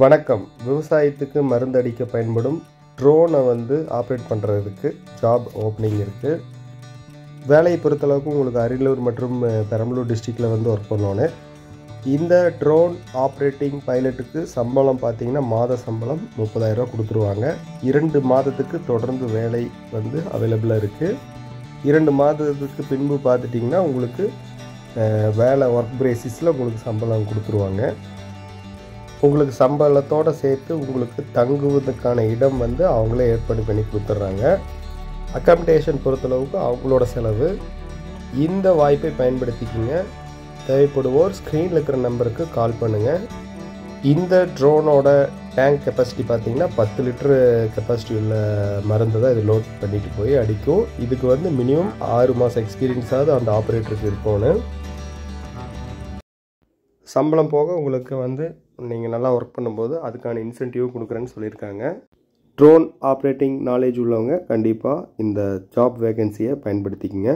வணக்கம். விவசாயத்துக்கு மருந்தடிக்க பயன்படும் ட்ரோனை ஆப்ரேட் பண்ணுறதுக்கு ஜாப் ஓப்பனிங் இருக்குது. வேலையை பொறுத்தளவுக்கு உங்களுக்கு அரியலூர் மற்றும் பெரம்பலூர் டிஸ்ட்ரிக்டில் ஒர்க் பண்ணோன்னு. இந்த ட்ரோன் ஆப்ரேட்டிங் பைலட்டுக்கு சம்பளம் பார்த்திங்கன்னா மாத சம்பளம் 30,000 ரூபா கொடுத்துருவாங்க. 2 மாதத்துக்கு தொடர்ந்து வேலை அவைலபிளாக இருக்குது. 2 மாதத்துக்கு பின்பு பார்த்துட்டிங்கன்னா உங்களுக்கு வேலை ஒர்க் பேசிஸில் உங்களுக்கு சம்பளம் கொடுத்துருவாங்க. உங்களுக்கு சம்பளத்தோடு சேர்த்து உங்களுக்கு தங்குவதற்கான இடம் அவங்களே ஏற்பாடு பண்ணி கொடுத்துட்றாங்க. அக்காமடேஷன் பொறுத்தளவுக்கு அவங்களோட செலவு. இந்த வாய்ப்பை பயன்படுத்திக்கிங்க. தேவைப்படுவோர் ஸ்க்ரீனில் இருக்கிற நம்பருக்கு கால் பண்ணுங்கள். இந்த ட்ரோனோட டேங்க் கெப்பாசிட்டி பார்த்திங்கன்னா 10 லிட்டரு கெப்பாசிட்டி உள்ள மருந்து தான் இது லோட் பண்ணிட்டு போய் அடிக்கும். இதுக்கு மினிமம் 6 மாதம் எக்ஸ்பீரியன்ஸாவது அந்த ஆப்ரேட்டருக்கு இருக்கணும். சம்பளம் போக உங்களுக்கு நீங்கள் நல்லா ஒர்க் பண்ணும்போது அதுக்கான இன்சென்டிவ் கொடுக்குறேன்னு சொல்லியிருக்காங்க. ட்ரோன் ஆப்ரேட்டிங் நாலேஜ் உள்ளவங்க கண்டிப்பாக இந்த ஜாப் வேகன்சியை பயன்படுத்திக்கங்க.